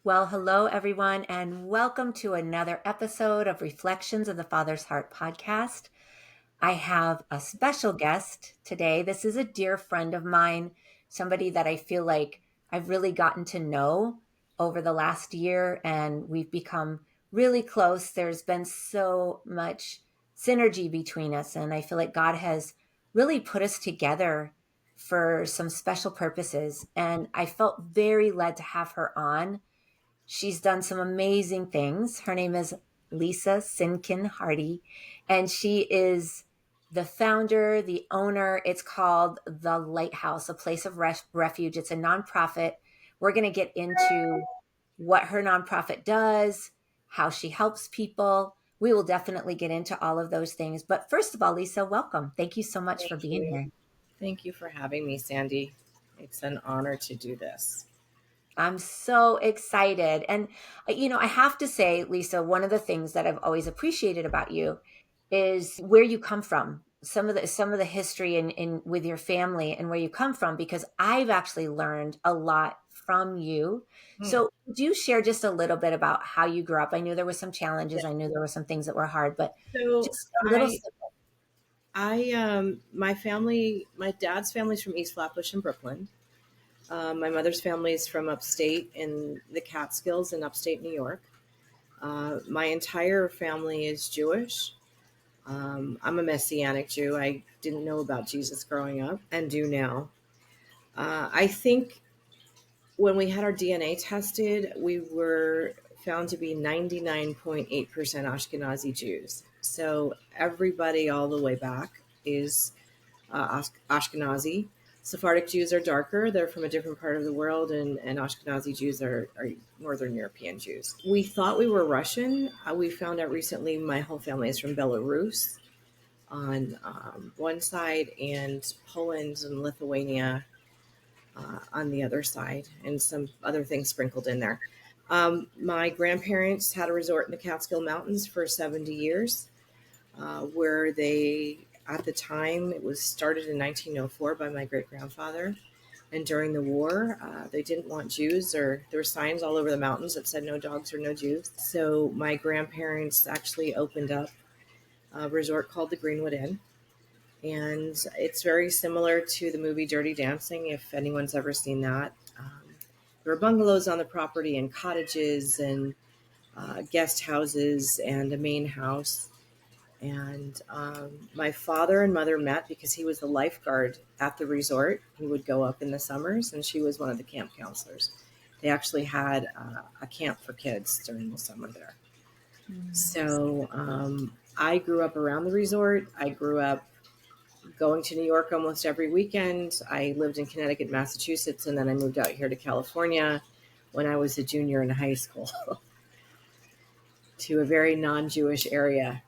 Well, hello, everyone, and welcome to another episode of Reflections of the Father's Heart podcast. I have a special guest today. This is a dear friend of mine, somebody that I feel like I've really gotten to know over the last year, and we've become really close. There's been so much synergy between us, and I feel like God has really put us together for some special purposes. And I felt very led to have her on. She's done some amazing things. Her name is Lisa Cynkin-Hardy, and she is the founder, the owner. It's called the Lighthouse, a place of refuge. It's a nonprofit. We're going to get into what her nonprofit does, how she helps people. We will definitely get into all of those things. But first of all, Lisa, welcome. Thank you so much for Thank being you. here. Thank you for having me, Sandy. It's an honor to do this. I'm so excited. And, I have to say, Lisa, one of the things that I've always appreciated about you is where you come from. Some of the history in with your family and where you come from, because I've actually learned a lot from you. Hmm. So do you share just a little bit about how you grew up? I knew there were some challenges. Yeah. I knew there were some things that were hard, but So just a little. my family, my dad's family's from East Flatbush in Brooklyn. My mother's family is from upstate in the Catskills in upstate New York. My entire family is Jewish. I'm a Messianic Jew. I didn't know about Jesus growing up and do now. I think when we had our DNA tested, we were found to be 99.8% Ashkenazi Jews. So everybody all the way back is Ashkenazi. Sephardic Jews are darker. They're from a different part of the world, and Ashkenazi Jews are Northern European Jews. We thought we were Russian. We found out recently my whole family is from Belarus on one side, and Poland and Lithuania on the other side, and some other things sprinkled in there. My grandparents had a resort in the Catskill Mountains for 70 years, where they, at the time, it was started in 1904 by my great grandfather. And during the war, they didn't want Jews, or there were signs all over the mountains that said no dogs or no Jews. So my grandparents actually opened up a resort called the Greenwood Inn. And it's very similar to the movie Dirty Dancing, if anyone's ever seen that. There were bungalows on the property and cottages and guest houses and a main house. And my father and mother met because he was the lifeguard at the resort. He would go up in the summers, and she was one of the camp counselors. They actually had a camp for kids during the summer there. So I grew up around the resort. I grew up going to New York almost every weekend. I lived in Connecticut, Massachusetts, and then I moved out here to California when I was a junior in high school to a very non-Jewish area.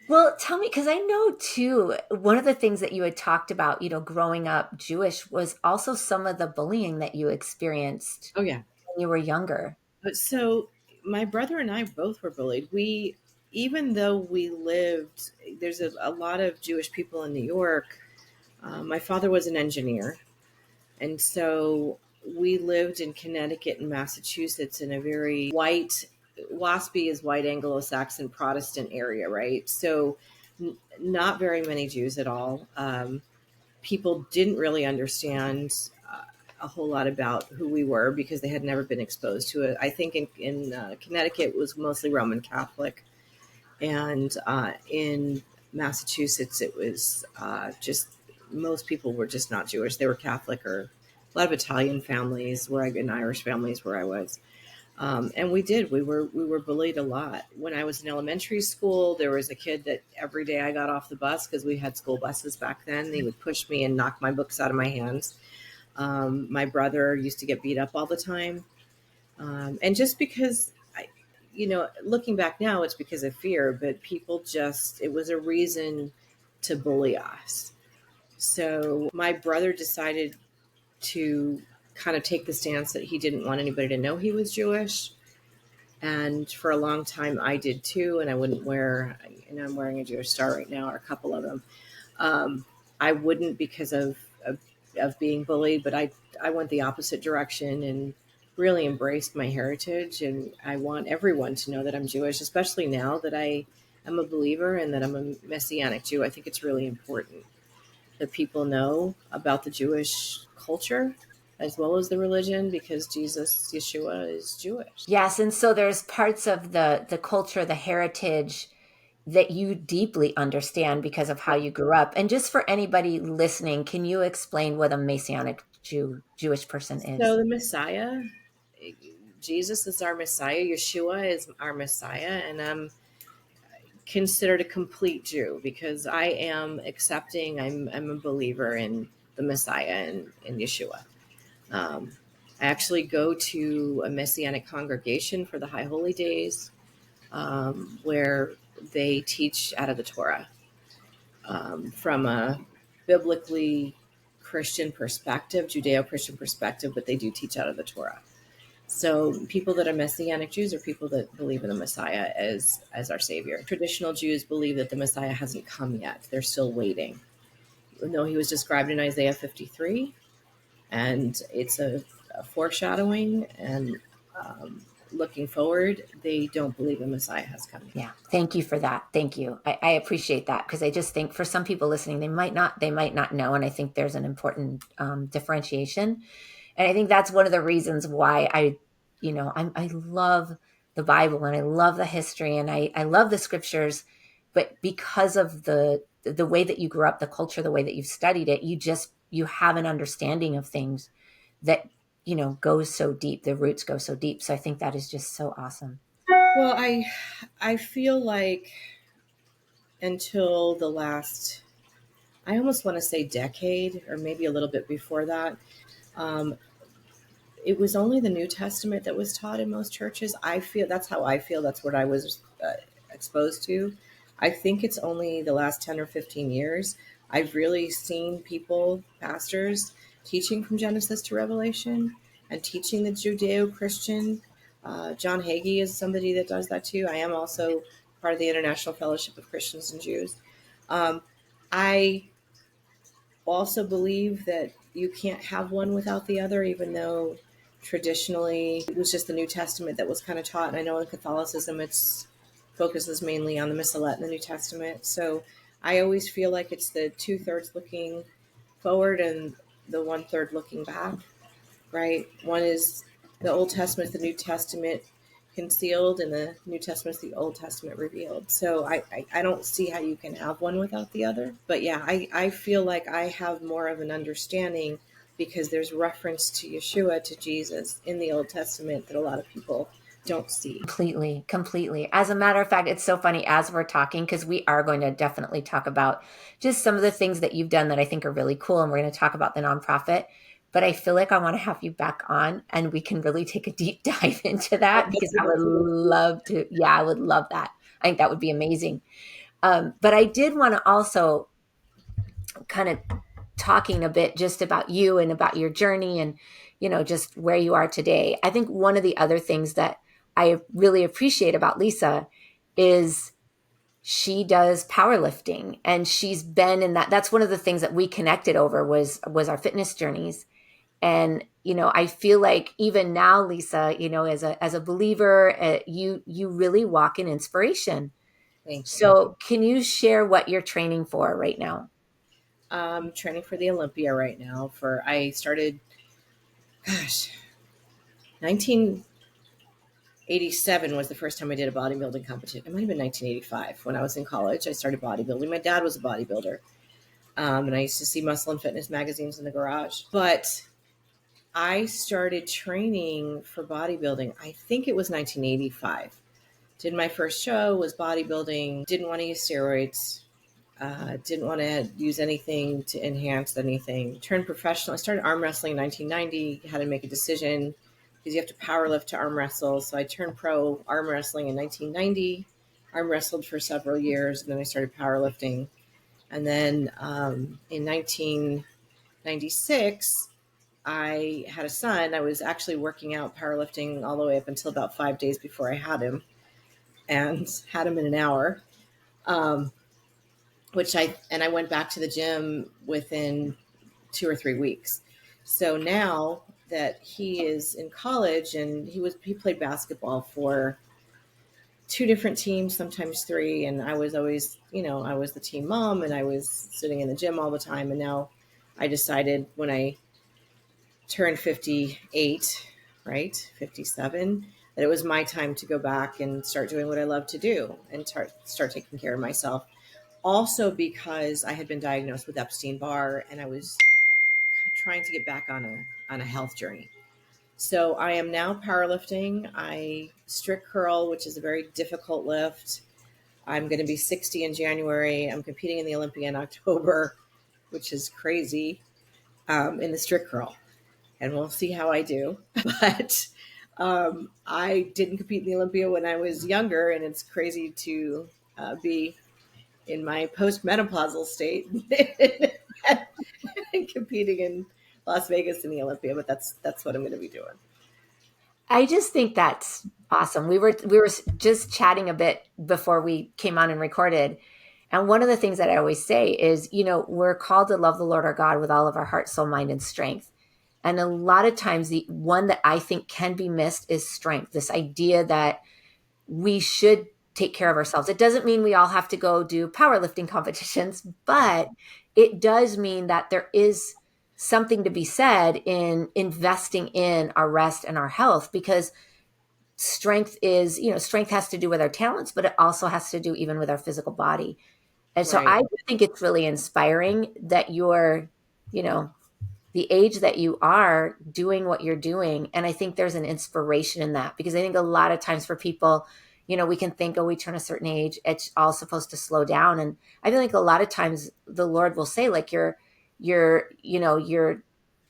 Well, tell me, because I know too, one of the things that you had talked about, growing up Jewish was also some of the bullying that you experienced Oh, yeah. when you were younger. But so my brother and I both were bullied. Even though we lived, there's a lot of Jewish people in New York. My father was an engineer. And so we lived in Connecticut and Massachusetts in a very white, WASPy is white Anglo-Saxon Protestant area, right? So not very many Jews at all. People didn't really understand a whole lot about who we were because they had never been exposed to it. I think in Connecticut it was mostly Roman Catholic, and in Massachusetts it was just most people were just not Jewish. They were Catholic, or a lot of Italian families and Irish families where I was. And we were bullied a lot. When I was in elementary school, there was a kid that every day I got off the bus, because we had school buses back then, he would push me and knock my books out of my hands. My brother used to get beat up all the time. And just because, looking back now, it's because of fear, but it was a reason to bully us. So my brother decided to kind of take the stance that he didn't want anybody to know he was Jewish. And for a long time, I did too. And I wouldn't wear, and I'm wearing a Jewish star right now, or a couple of them. I wouldn't, because of of being bullied, but I went the opposite direction and really embraced my heritage. And I want everyone to know that I'm Jewish, especially now that I am a believer and that I'm a Messianic Jew. I think it's really important that people know about the Jewish culture as well as the religion, because Jesus, Yeshua, is Jewish. Yes, and so there's parts of the culture, the heritage that you deeply understand because of how you grew up. And just for anybody listening, can you explain what a Messianic Jewish person So is? the Messiah, Jesus is our Messiah. Yeshua is our Messiah, and I'm considered a complete Jew because I am accepting. I'm a believer in the Messiah and in Yeshua. Um, I actually go to a Messianic congregation for the High Holy Days, where they teach out of the Torah, from a biblically Christian perspective, Judeo-Christian perspective, but they do teach out of the Torah. So people that are Messianic Jews are people that believe in the Messiah as our Savior. Traditional Jews believe that the Messiah hasn't come yet. They're still waiting. Even though he was described in Isaiah 53, and it's a foreshadowing and looking forward, they don't believe the Messiah has come yet. Yeah, thank you for that. Thank you. I appreciate that because I just think for some people listening, they might not know, and I think there's an important differentiation. And I think that's one of the reasons why I love the Bible and I love the history and I love the scriptures, but because of the way that you grew up, the culture, the way that you've studied it, you have an understanding of things that goes so deep. The roots go so deep. So I think that is just so awesome. Well, I feel like until the last, I almost want to say decade, or maybe a little bit before that, um, it was only the New Testament that was taught in most churches. I feel that's how I feel. That's what I was exposed to. I think it's only the last 10 or 15 years I've really seen people, pastors, teaching from Genesis to Revelation and teaching the Judeo-Christian. John Hagee is somebody that does that too. I am also part of the International Fellowship of Christians and Jews. Um, I also believe that you can't have one without the other, even though traditionally it was just the New Testament that was kind of taught. And I know in Catholicism it's focuses mainly on the Missalette in the New Testament. So I always feel like it's the 2/3 looking forward and the 1/3 looking back, right? One is the Old Testament, the New Testament concealed, and the New Testament is the Old Testament revealed. So I don't see how you can have one without the other. But yeah, I feel like I have more of an understanding because there's reference to Yeshua, to Jesus in the Old Testament that a lot of people don't see. Completely. As a matter of fact, it's so funny as we're talking, because we are going to definitely talk about just some of the things that you've done that I think are really cool. And we're going to talk about the nonprofit. But I feel like I want to have you back on and we can really take a deep dive into that because I would love to. Yeah, I would love that. I think that would be amazing. But I did want to also kind of talking a bit just about you and about your journey and just where you are today. I think one of the other things that I really appreciate about Lisa is she does powerlifting and she's been in that's one of the things that we connected over was our fitness journeys. And I feel like even now, Lisa, as a believer, you really walk in inspiration. Thank you. So can you share what you're training for right now? Training for the Olympia right now. I started, gosh, 1987 was the first time I did a bodybuilding competition. It might have been 1985 when I was in college. I started bodybuilding. My dad was a bodybuilder, and I used to see muscle and fitness magazines in the garage. But I started training for bodybuilding. I think it was 1985. Did my first show, was bodybuilding. Didn't want to use steroids. Didn't want to use anything to enhance anything. Turned professional. I started arm wrestling in 1990. Had to make a decision because you have to power lift to arm wrestle. So I turned pro arm wrestling in 1990. Arm wrestled for several years, and then I started powerlifting. And then in 1996, I had a son. I was actually working out powerlifting all the way up until about 5 days before I had him, and had him in an hour. I went back to the gym within 2 or 3 weeks. So now that he is in college, and he played basketball for 2 different teams, sometimes 3. And I was always, I was the team mom, and I was sitting in the gym all the time. And now I decided when I turned 58, right, 57, that it was my time to go back and start doing what I love to do and start taking care of myself. Also because I had been diagnosed with Epstein-Barr, and I was trying to get back on a health journey. So I am now powerlifting. I strict curl, which is a very difficult lift. I'm going to be 60 in January. I'm competing in the Olympia in October, which is crazy, in the strict curl. And we'll see how I do. But I didn't compete in the Olympia when I was younger, and it's crazy to be in my postmenopausal state and competing in Las Vegas in the Olympia. But that's what I'm going to be doing. I just think that's awesome. We were just chatting a bit before we came on and recorded. And one of the things that I always say is, we're called to love the Lord our God with all of our heart, soul, mind, and strength. And a lot of times the one that I think can be missed is strength. This idea that we should take care of ourselves. It doesn't mean we all have to go do powerlifting competitions, but it does mean that there is something to be said in investing in our rest and our health, because strength has to do with our talents, but it also has to do even with our physical body. And so Right. I think it's really inspiring that you're, the age that you are doing what you're doing. And I think there's an inspiration in that, because I think a lot of times for people, we can think, oh, we turn a certain age, it's all supposed to slow down. And I feel like a lot of times the Lord will say, like, your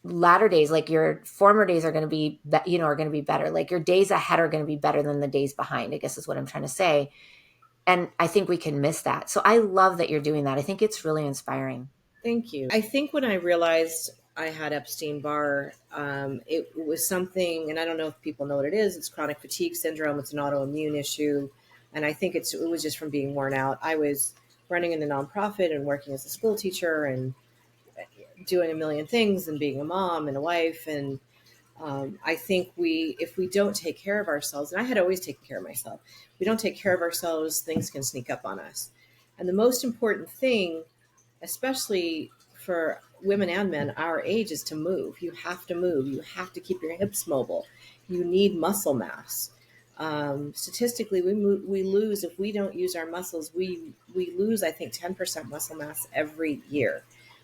latter days, like your former days are going to be, are going to be better. Like your days ahead are going to be better than the days behind, I guess is what I'm trying to say. And I think we can miss that. So I love that you're doing that. I think it's really inspiring. Thank you. I think when I realized I had Epstein-Barr, it was something, and I don't know if people know what it is. It's chronic fatigue syndrome. It's an autoimmune issue. And I think it was just from being worn out. I was running in a nonprofit and working as a school teacher and doing a million things and being a mom and a wife. And I think if we don't take care of ourselves, and I had always taken care of myself, we don't take care of ourselves, things can sneak up on us. And the most important thing, especially for women and men our age, is to move. You have to move. You have to keep your hips mobile. You need muscle mass. Statistically, we lose, if we don't use our muscles, we lose, I think, 10% muscle mass every year,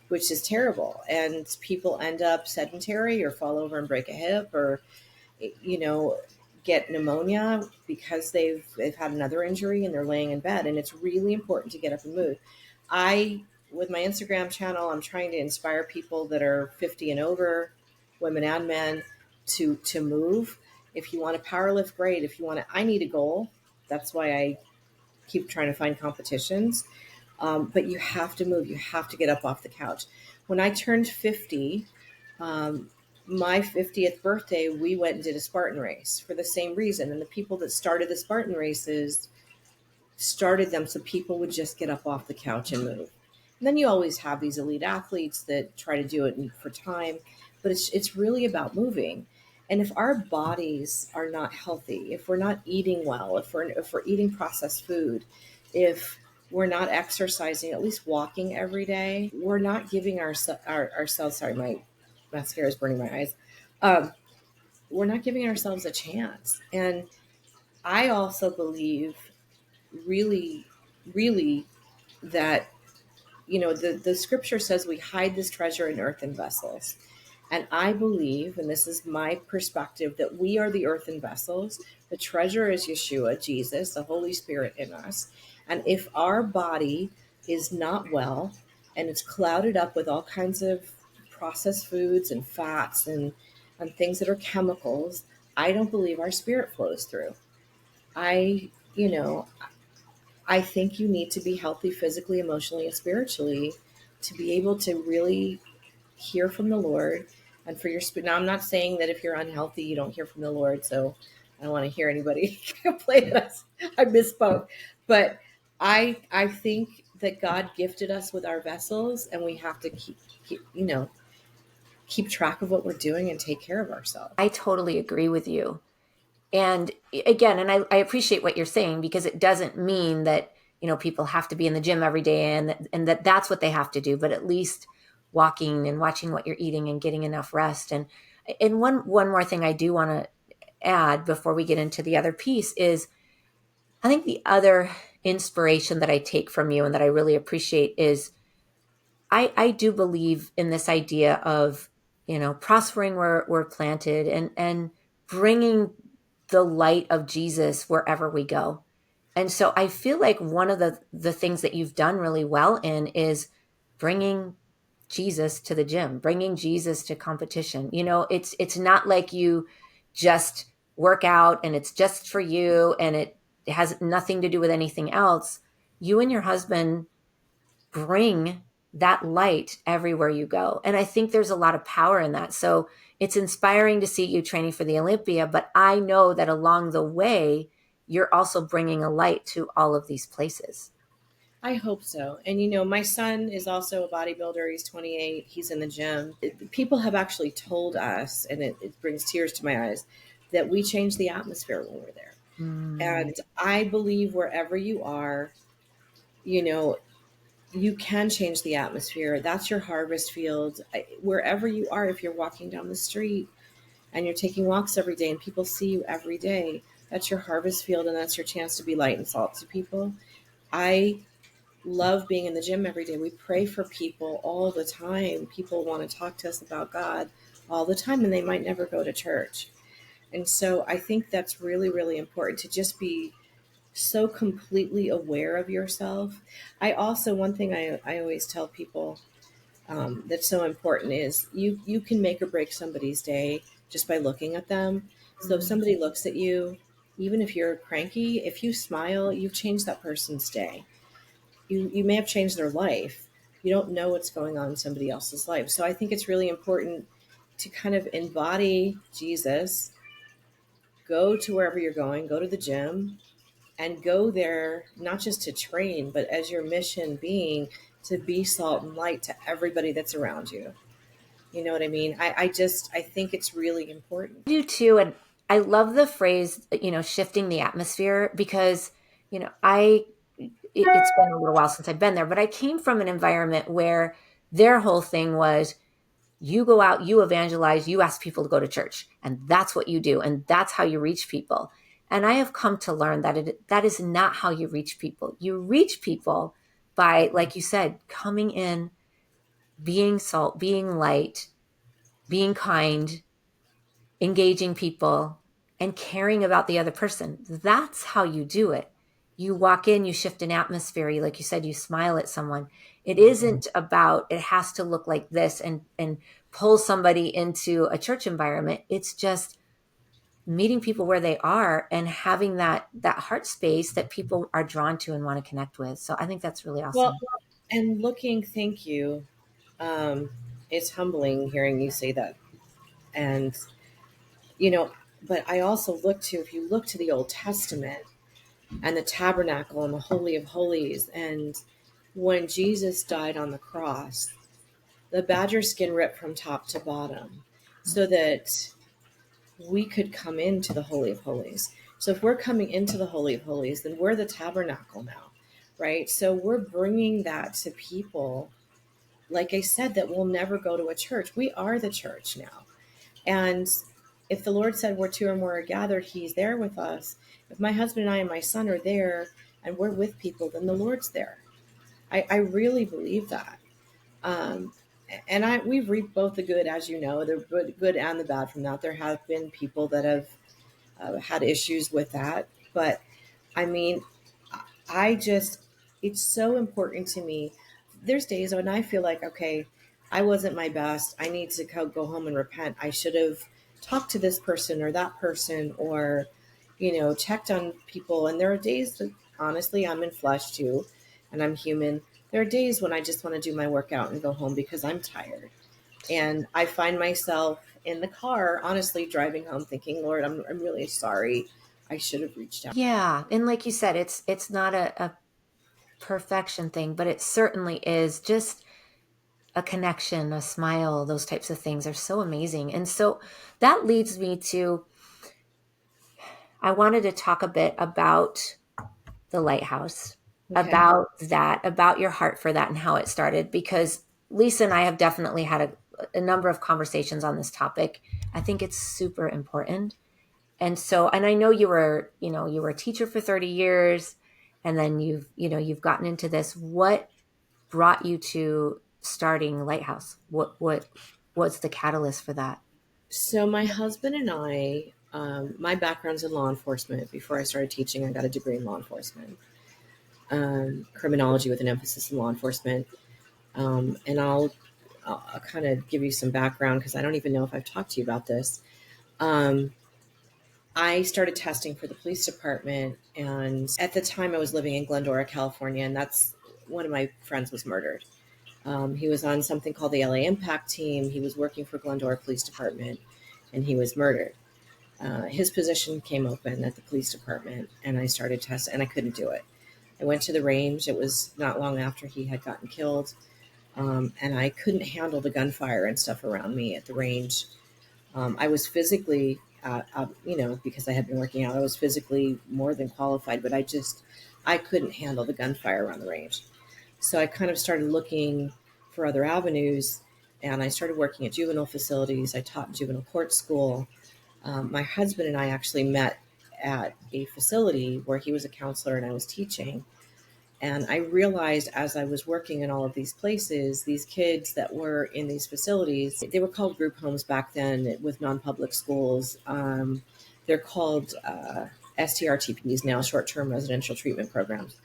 which is terrible. And people end up sedentary or fall over and break a hip, or, get pneumonia because they've had another injury and they're laying in bed. And it's really important to get up and move. With my Instagram channel, I'm trying to inspire people that are 50 and over, women and men, to move. If you want to power lift, great. If you want to, I need a goal. That's why I keep trying to find competitions. But you have to move. You have to get up off the couch. When I turned 50, my 50th birthday, we went and did a Spartan race for the same reason. And the people that started the Spartan races started them so people would just get up off the couch and move. And then you always have these elite athletes that try to do it for time, but it's really about moving. And if our bodies are not healthy, if we're not eating well, if we're eating processed food, if we're not exercising, at least walking every day, we're not giving ourselves, sorry, my mascara is burning my eyes. We're not giving ourselves a chance. And I also believe really, really that, the scripture says we hide this treasure in earthen vessels. And I believe, and this is my perspective, that we are the earthen vessels. The treasure is Yeshua, Jesus, the Holy Spirit in us. And if our body is not well and it's clouded up with all kinds of processed foods and fats and things that are chemicals, I don't believe our spirit flows through. I think you need to be healthy physically, emotionally, and spiritually to be able to really hear from the Lord and for your spirit. Now, I'm not saying that if you're unhealthy, you don't hear from the Lord. So I don't want to hear anybody complain that I misspoke. But I think that God gifted us with our vessels, and we have to keep keep track of what we're doing and take care of ourselves. I totally agree with you. And again, and I appreciate what you're saying, because it doesn't mean that, people have to be in the gym every day and that's what they have to do, but at least walking and watching what you're eating and getting enough rest. And one more thing I do want to add before we get into the other piece is, I think the other inspiration that I take from you and that I really appreciate is, I do believe in this idea of, prospering where we're planted, and bringing the light of Jesus wherever we go. And so I feel like one of the things that you've done really well in is bringing Jesus to the gym, bringing Jesus to competition. It's not like you just work out and it's just for you and it has nothing to do with anything else. You and your husband bring that light everywhere you go. And I think there's a lot of power in that. So it's inspiring to see you training for the Olympia, but I know that along the way, you're also bringing a light to all of these places. I hope so. And my son is also a bodybuilder. He's 28. He's in the gym. People have actually told us, and it brings tears to my eyes, that we change the atmosphere when we're there. And I believe wherever you are, you can change the atmosphere. That's your harvest field. Wherever you are, if you're walking down the street and you're taking walks every day and people see you every day, that's your harvest field, and that's your chance to be light and salt to people. I love being in the gym every day. We pray for people all the time. People want to talk to us about God all the time, and they might never go to church. And so I think that's really, really important to just be so completely aware of yourself. I also, one thing I always tell people that's so important is you can make or break somebody's day just by looking at them. So if somebody looks at you, even if you're cranky, if you smile, you've changed that person's day. You may have changed their life. You don't know what's going on in somebody else's life. So I think it's really important to kind of embody Jesus, go to wherever you're going, go to the gym, and go there not just to train, but as your mission being to be salt and light to everybody that's around you. You know what I mean? I think it's really important. I do too. And I love the phrase, shifting the atmosphere, because, it's been a little while since I've been there, but I came from an environment where their whole thing was, you go out, you evangelize, you ask people to go to church, and that's what you do. And that's how you reach people. And I have come to learn that is not how you reach people. You reach people by, like you said, coming in, being salt, being light, being kind, engaging people, and caring about the other person. That's how you do it. You walk in, you shift an atmosphere. Like you said, you smile at someone. It isn't about, it has to look like this and pull somebody into a church environment. It's just meeting people where they are and having that heart space that people are drawn to and want to connect with. So I think that's really Well, awesome. and looking, thank you. Um, it's humbling hearing you say that. And, you know, but I also look to, if you look to the Old Testament and the tabernacle and the Holy of Holies, and when Jesus died on the cross, the badger skin ripped from top to bottom so that we could come into the Holy of Holies. So if we're coming into the Holy of Holies, then we're the tabernacle now, right? So we're bringing that to people, like I said, that will never go to a church. We are the church now. And if the Lord said where two or more are gathered, he's there with us. If my husband and I and my son are there and we're with people, then the Lord's there. I really believe that. Um, and we've reaped both the good, as you know, the good and the bad from that. There have been people that have had issues with that. But I mean, I just, it's so important to me. There's days when I feel like, okay, I wasn't my best. I need to go home and repent. I should have talked to this person or that person, or, checked on people. And there are days that, honestly, I'm in flesh too, and I'm human. There are days when I just want to do my workout and go home because I'm tired. And I find myself in the car, honestly, driving home thinking, Lord, I'm really sorry. I should have reached out. Yeah. And like you said, it's not a perfection thing, but it certainly is just a connection, a smile, those types of things are so amazing. And so that leads me to, I wanted to talk a bit about the Lighthouse, Okay. about your heart for that and how it started, because Lisa and I have definitely had a number of conversations on this topic. I think it's super important. And so, and I know you were a teacher for 30 years, and then you've gotten into this. What brought you to starting Lighthouse? What was the catalyst for that? So my husband and I, my background's in law enforcement. Before I started teaching, I got a degree in law enforcement, criminology with an emphasis in law enforcement. And I'll kind of give you some background because I don't even know if I've talked to you about this. Um, I started testing for the police department, and at the time I was living in Glendora, California, and that's one of my friends was murdered. He was on something called the LA Impact Team. He was working for Glendora Police Department, and he was murdered. His position came open at the police department, and I started testing, and I couldn't do it. I went to the range. It was not long after he had gotten killed, and I couldn't handle the gunfire and stuff around me at the range. I was physically, because I had been working out, I was physically more than qualified, but I couldn't handle the gunfire around the range. So I kind of started looking for other avenues, and I started working at juvenile facilities. I taught in juvenile court school. My husband and I actually met at a facility where he was a counselor and I was teaching. And I realized as I was working in all of these places, these kids that were in these facilities, they were called group homes back then with non-public schools. They're called STRTPs now, short-term residential treatment programs.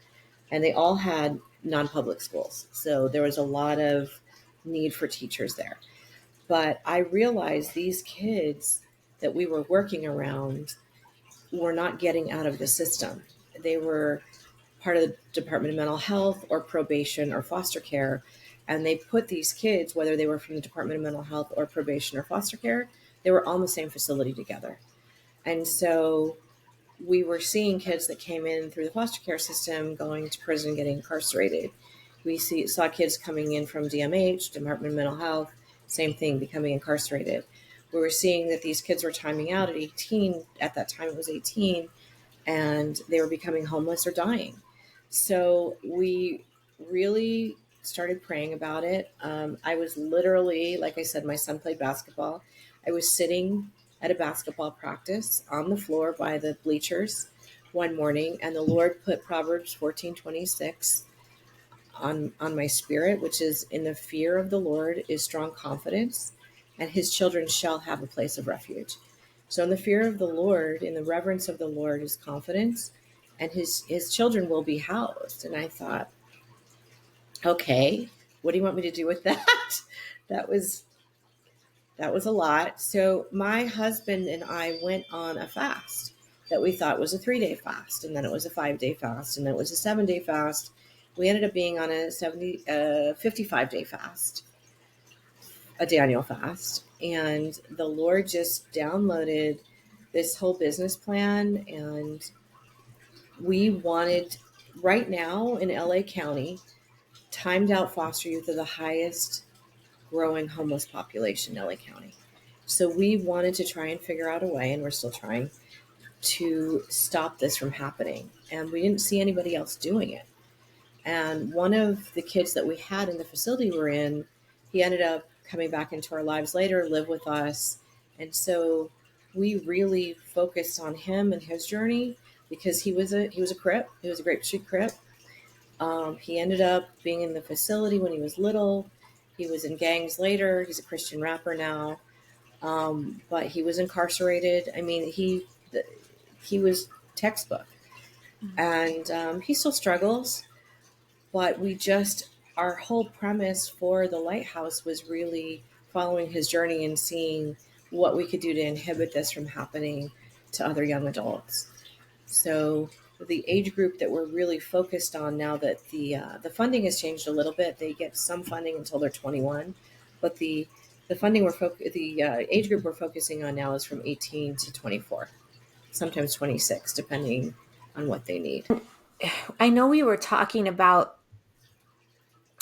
And they all had non-public schools. So there was a lot of need for teachers there. But I realized these kids that we were working around were not getting out of the system. They were part of the Department of Mental Health or probation or foster care. And they put these kids, whether they were from the Department of Mental Health or probation or foster care, they were all in the same facility together. And so we were seeing kids that came in through the foster care system going to prison, getting incarcerated. Saw kids coming in from DMH, Department of Mental Health, same thing, becoming incarcerated. We were seeing that these kids were timing out at 18. At that time, it was 18, and they were becoming homeless or dying. So we really started praying about it. I was literally, like I said, my son played basketball. I was sitting at a basketball practice on the floor by the bleachers one morning, and the Lord put Proverbs 14:26 on my spirit, which is, in the fear of the Lord is strong confidence, and his children shall have a place of refuge. So in the fear of the Lord, in the reverence of the Lord is confidence, and his children will be housed. And I thought, okay, what do you want me to do with that? that was that was a lot. So my husband and I went on a fast that we thought was a 3-day fast, and then it was a 5-day fast, and then it was a 7-day fast. We ended up being on a 55-day fast, a Daniel fast, and the Lord just downloaded this whole business plan. And we wanted, right now in LA County, timed out foster youth are the highest growing homeless population in LA County. So we wanted to try and figure out a way, and we're still trying, to stop this from happening. And we didn't see anybody else doing it. And one of the kids that we had in the facility we're in, he ended up coming back into our lives later, live with us. And so we really focused on him and his journey, because he was a Crip. He was a Grape Street Crip. He ended up being in the facility when he was little. He was in gangs later. He's a Christian rapper now. But he was incarcerated. I mean, he was textbook. And he still struggles. But our whole premise for the Lighthouse was really following his journey and seeing what we could do to inhibit this from happening to other young adults. So the age group that we're really focused on now, that the funding has changed a little bit. They get some funding until they're 21, but the age group we're focusing on now is from 18 to 24, sometimes 26, depending on what they need. I know we were talking about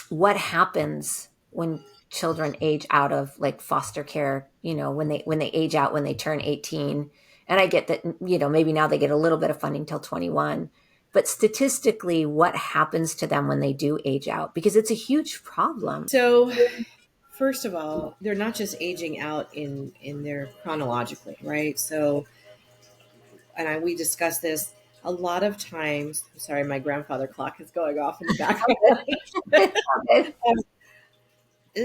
what happens when children age out of like foster care, when they age out, when they turn 18. And I get that, maybe now they get a little bit of funding till 21. But statistically, what happens to them when they do age out? Because it's a huge problem. So first of all, they're not just aging out in their chronologically, right? So, and we discussed this a lot of times. I'm sorry, my grandfather clock is going off in the background.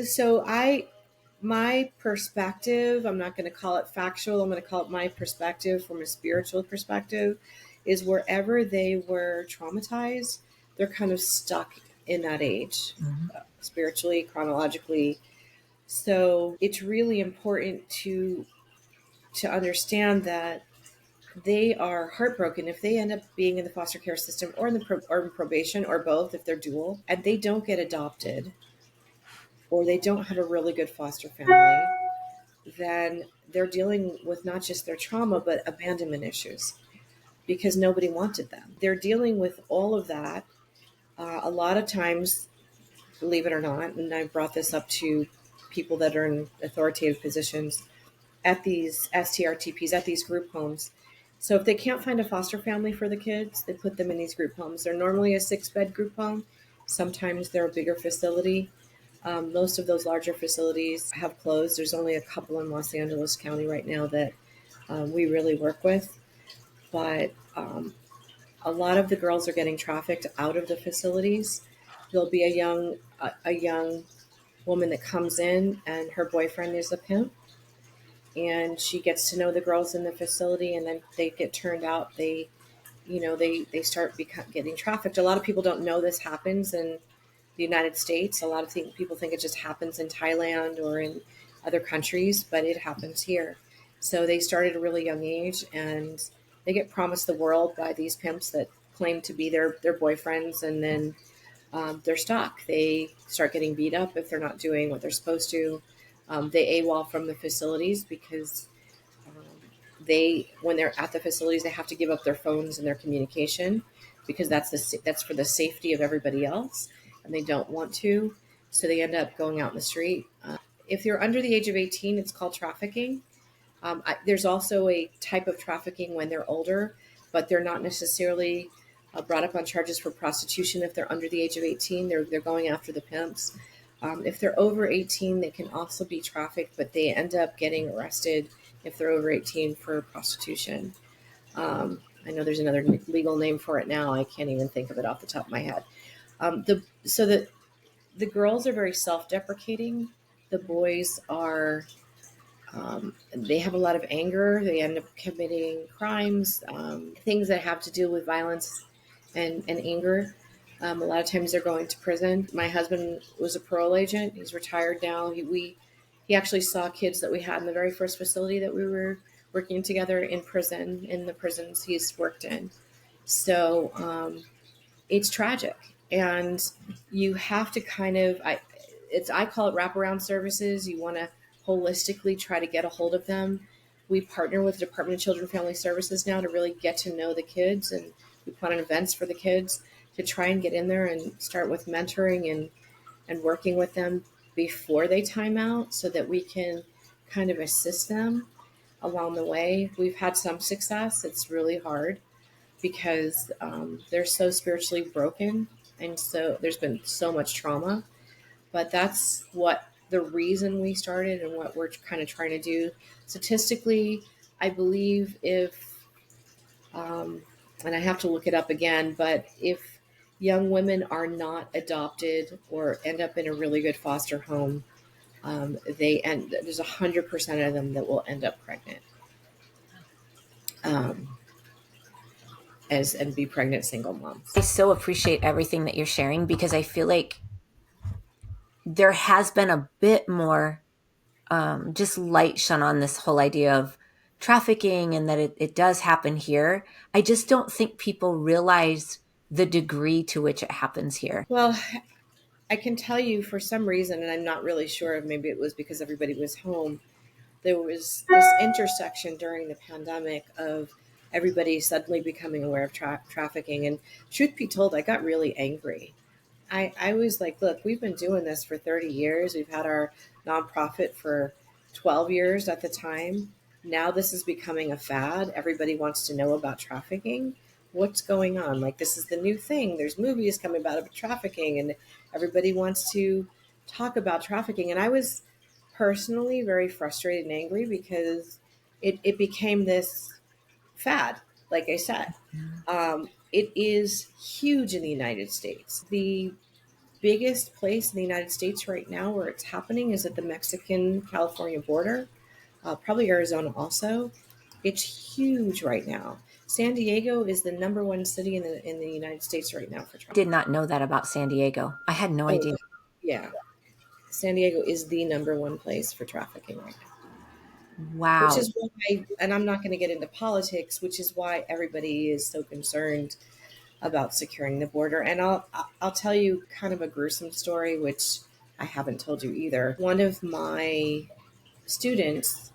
So my perspective, I'm not going to call it factual, I'm going to call it my perspective from a spiritual perspective, is wherever they were traumatized, they're kind of stuck in that age, spiritually, chronologically. So it's really important to understand that they are heartbroken if they end up being in the foster care system or in the or in probation or both if they're dual, and they don't get adopted or they don't have a really good foster family. Then they're dealing with not just their trauma, but abandonment issues because nobody wanted them. They're dealing with all of that. A lot of times, believe it or not, and I brought this up to people that are in authoritative positions at these STRTPs, at these group homes. So if they can't find a foster family for the kids, they put them in these group homes. They're normally a 6-bed group home. Sometimes they're a bigger facility. Most of those larger facilities have closed. There's only a couple in Los Angeles County right now that we really work with. But a lot of the girls are getting trafficked out of the facilities. There'll be a young woman that comes in and her boyfriend is a pimp. And she gets to know the girls in the facility, and then they get turned out. They start getting trafficked. A lot of people don't know this happens in the United States. A lot of people think it just happens in Thailand or in other countries, but it happens here. So they start at a really young age, and they get promised the world by these pimps that claim to be their boyfriends, and then they're stuck. They start getting beat up if they're not doing what they're supposed to. They AWOL from the facilities because when they're at the facilities, they have to give up their phones and their communication because that's for the safety of everybody else, and they don't want to. So they end up going out in the street. If you're under the age of 18, it's called trafficking. There's also a type of trafficking when they're older, but they're not necessarily brought up on charges for prostitution. If they're under the age of 18, they're going after the pimps. If they're over 18, they can also be trafficked, but they end up getting arrested if they're over 18 for prostitution. I know there's another legal name for it now. I can't even think of it off the top of my head. The girls are very self-deprecating. The boys are, they have a lot of anger. They end up committing crimes, things that have to do with violence and anger. A lot of times they're going to prison. My husband was a parole agent. He's retired now. He actually saw kids that we had in the very first facility that we were working together in prison, in the prisons he's worked in. So it's tragic. And you have to kind of, I call it wraparound services. You want to holistically try to get a hold of them. We partner with the Department of Children and Family Services now to really get to know the kids, and we put on events for the kids to try and get in there and start with mentoring and working with them before they time out so that we can kind of assist them along the way. We've had some success. It's really hard because they're so spiritually broken, and so there's been so much trauma. But that's what the reason we started and what we're kind of trying to do. Statistically, I believe if, and I have to look it up again, but if young women are not adopted or end up in a really good foster home, there's 100% of them that will end up pregnant, and be pregnant single moms. I so appreciate everything that you're sharing because I feel like there has been a bit more just light shone on this whole idea of trafficking and that it does happen here. I just don't think people realize the degree to which it happens here. Well, I can tell you for some reason, and I'm not really sure, maybe it was because everybody was home, there was this intersection during the pandemic of everybody suddenly becoming aware of trafficking. And truth be told, I got really angry. I was like, look, we've been doing this for 30 years. We've had our nonprofit for 12 years at the time. Now this is becoming a fad. Everybody wants to know about trafficking. What's going on? Like, this is the new thing. There's movies coming about trafficking, and everybody wants to talk about trafficking. And I was personally very frustrated and angry because it became this fad, like I said. It is huge in the United States. The biggest place in the United States right now where it's happening is at the Mexican California border, probably Arizona also. It's huge right now. San Diego is the number one city in the United States right now for Did trafficking. not know that about San Diego. I had no Oh, idea. yeah. San Diego is the number one place for trafficking right now. Which Wow. is why, and I'm not going to get into politics, which is why everybody is so concerned about securing the border. And I'll tell you kind of a gruesome story, which I haven't told you either. One of my students,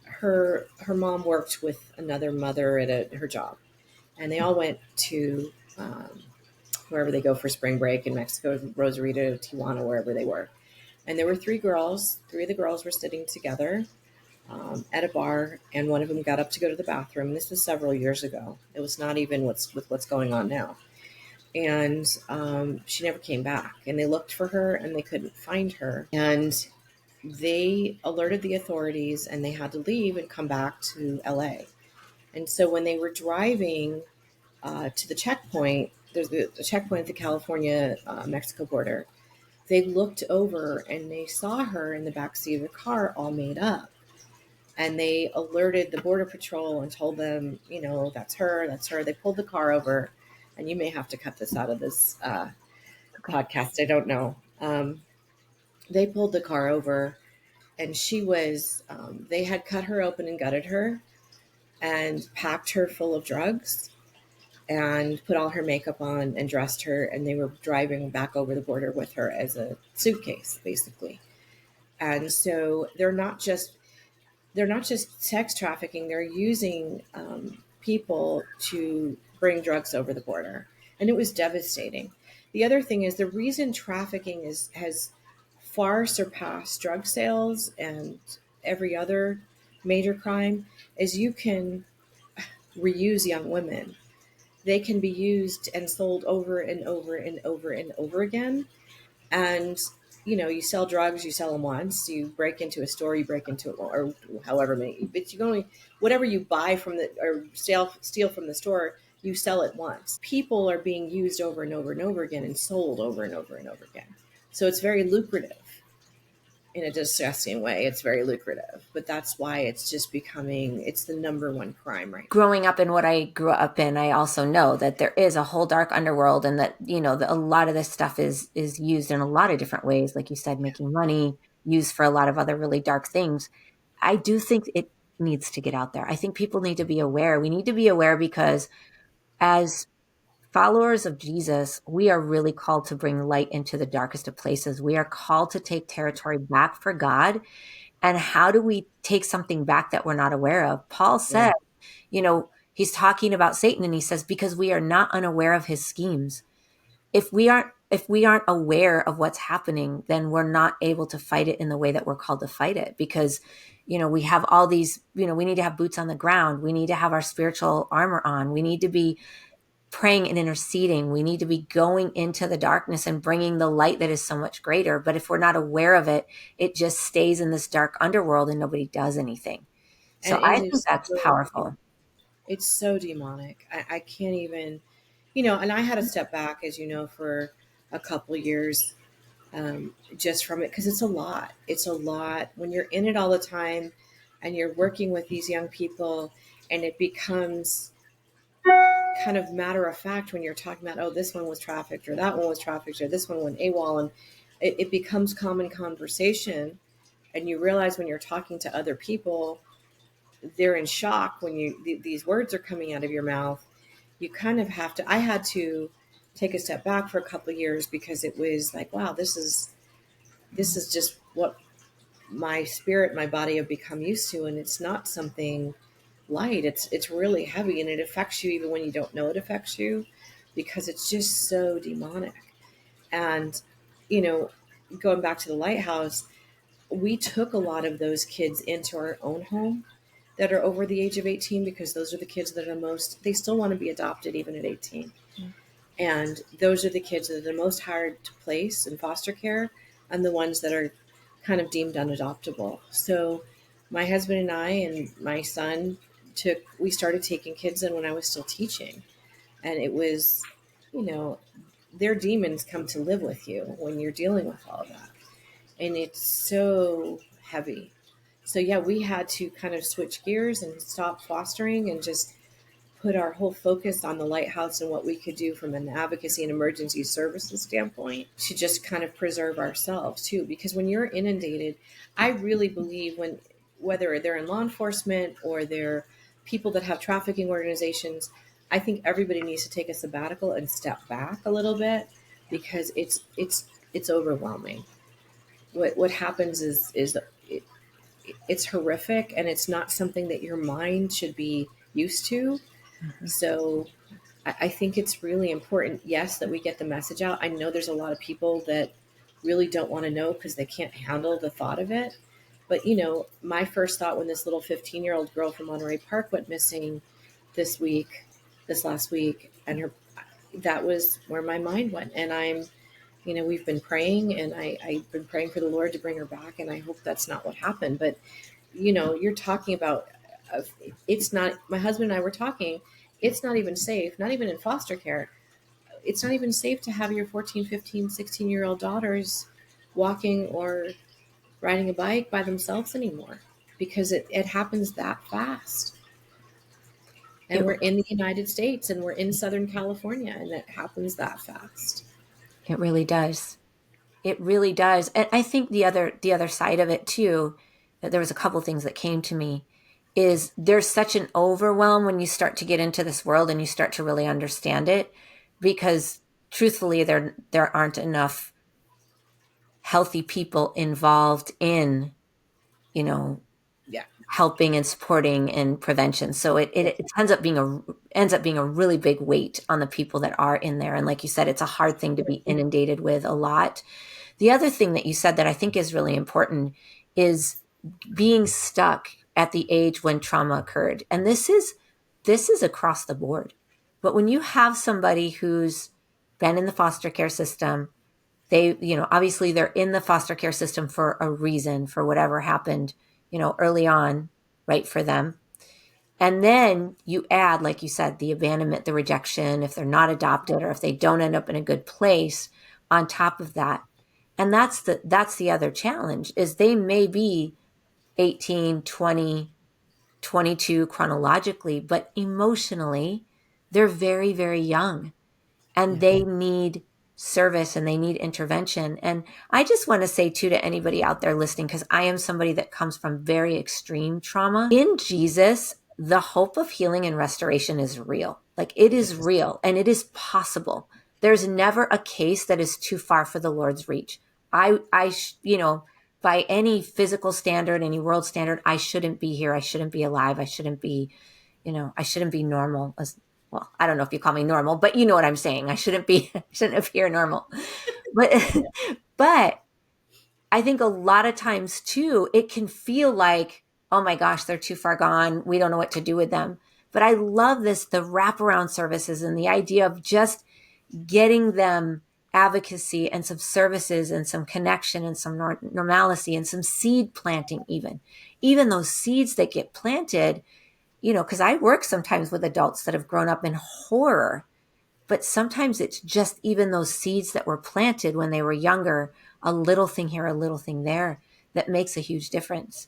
her mom worked with another mother at her job, and they all went to wherever they go for spring break in Mexico, Rosarito, Tijuana, wherever they were. And there were three girls. Three of the girls were sitting together at a bar, and one of them got up to go to the bathroom. This was several years ago. It was not even what's going on now. And she never came back. And they looked for her, and they couldn't find her. And they alerted the authorities, and they had to leave and come back to LA. And so when they were driving to the checkpoint, there's a checkpoint at the California Mexico border. They looked over and they saw her in the backseat of the car, all made up. And they alerted the border patrol and told them, that's her, that's her. They pulled the car over, and you may have to cut this out of this Okay. podcast. I don't know. They pulled the car over, and she was, they had cut her open and gutted her and packed her full of drugs and put all her makeup on and dressed her. And they were driving back over the border with her as a suitcase, basically. And so they're not just sex trafficking, they're using people to bring drugs over the border. And it was devastating. The other thing is the reason trafficking has far surpassed drug sales and every other major crime is you can reuse young women. They can be used and sold over and over and over and over again. And you sell drugs, you sell them once. You break into a store, you break into it, or however many. But you can only whatever you buy from the or steal from the store, you sell it once. People are being used over and over and over again and sold over and over and over again. So it's very lucrative in a disgusting way. It's very lucrative, but that's why it's just it's the number one crime right now. Growing up in what I grew up in, I also know that there is a whole dark underworld, and that a lot of this stuff is used in a lot of different ways, like you said, making money, used for a lot of other really dark things. I do think it needs to get out there. I think people need to be aware. We need to be aware because as followers of Jesus, we are really called to bring light into the darkest of places. We are called to take territory back for God. And how do we take something back that we're not aware of? Paul Yeah. said, he's talking about Satan, and he says, because we are not unaware of his schemes. If we aren't aware of what's happening, then we're not able to fight it in the way that we're called to fight it, because we have all these, we need to have boots on the ground. We need to have our spiritual armor on. We need to be praying and interceding. We need to be going into the darkness and bringing the light that is so much greater. But if we're not aware of it, it just stays in this dark underworld and nobody does anything. And So it I think is that's powerful. it's so demonic. I can't even, and I had to step back, as you know, for a couple of years just from it, because it's a lot. It's a lot when you're in it all the time and you're working with these young people, and it becomes kind of matter of fact when you're talking about, oh, this one was trafficked, or that one was trafficked, or this one went AWOL, and it becomes common conversation. And you realize when you're talking to other people, they're in shock when these words are coming out of your mouth. You kind of have to. I had to take a step back for a couple of years because it was like, wow, this is just what my spirit, my body have become used to, and it's not something light. It's really heavy, and it affects you even when you don't know it affects you, because it's just so demonic. And, going back to the Lighthouse, we took a lot of those kids into our own home that are over the age of 18, because those are the kids that are they still want to be adopted even at 18. And those are the kids that are the most hard to place in foster care, and the ones that are kind of deemed unadoptable. So my husband and I and my son we started taking kids in when I was still teaching. And it was, their demons come to live with you when you're dealing with all of that. And it's so heavy. So yeah, we had to kind of switch gears and stop fostering and just put our whole focus on the Lighthouse and what we could do from an advocacy and emergency services standpoint to just kind of preserve ourselves too. Because when you're inundated, I really believe whether they're in law enforcement or they're people that have trafficking organizations, I think everybody needs to take a sabbatical and step back a little bit, because it's overwhelming. What happens is it's horrific, and it's not something that your mind should be used to. Mm-hmm. So I think it's really important, yes, that we get the message out. I know there's a lot of people that really don't want to know because they can't handle the thought of it. But, my first thought when this little 15-year-old girl from Monterey Park went missing this last week, and that was where my mind went. And we've been praying, and I've been praying for the Lord to bring her back. And I hope that's not what happened. But, you're talking about, it's not, my husband and I were talking, it's not even safe, not even in foster care. It's not even safe to have your 14, 15, 16-year-old daughters walking or riding a bike by themselves anymore, because it happens that fast. And we're in the United States, and we're in Southern California, and it happens that fast. It really does. It really does. And I think the other side of it too, that there was a couple things that came to me, is there's such an overwhelm when you start to get into this world and you start to really understand it, because truthfully there aren't enough healthy people involved in, Yeah. helping and supporting and prevention. So it ends up being a really big weight on the people that are in there. And like you said, it's a hard thing to be inundated with a lot. The other thing that you said that I think is really important is being stuck at the age when trauma occurred. And this is across the board. But when you have somebody who's been in the foster care system, they, obviously they're in the foster care system for a reason, for whatever happened, early on, right, for them. And then you add, like you said, the abandonment, the rejection, if they're not adopted or if they don't end up in a good place on top of that. And that's the other challenge, is they may be 18, 20, 22 chronologically, but emotionally, they're very, very young, and they need service and they need intervention. And I just want to say too, to anybody out there listening, because I am somebody that comes from very extreme trauma, in Jesus, the hope of healing and restoration is real. Like, it is real and it is possible. There's never a case that is too far for the Lord's reach. By any physical standard, any world standard, I shouldn't be here. I shouldn't be alive. I shouldn't be normal. Well, I don't know if you call me normal, but you know what I'm saying. I shouldn't appear normal. But I think a lot of times too, it can feel like, oh my gosh, they're too far gone. We don't know what to do with them. But I love the wraparound services and the idea of just getting them advocacy and some services and some connection and some normalcy and some seed planting, even those seeds that get planted, because I work sometimes with adults that have grown up in horror, but sometimes it's just even those seeds that were planted when they were younger, a little thing here, a little thing there, that makes a huge difference.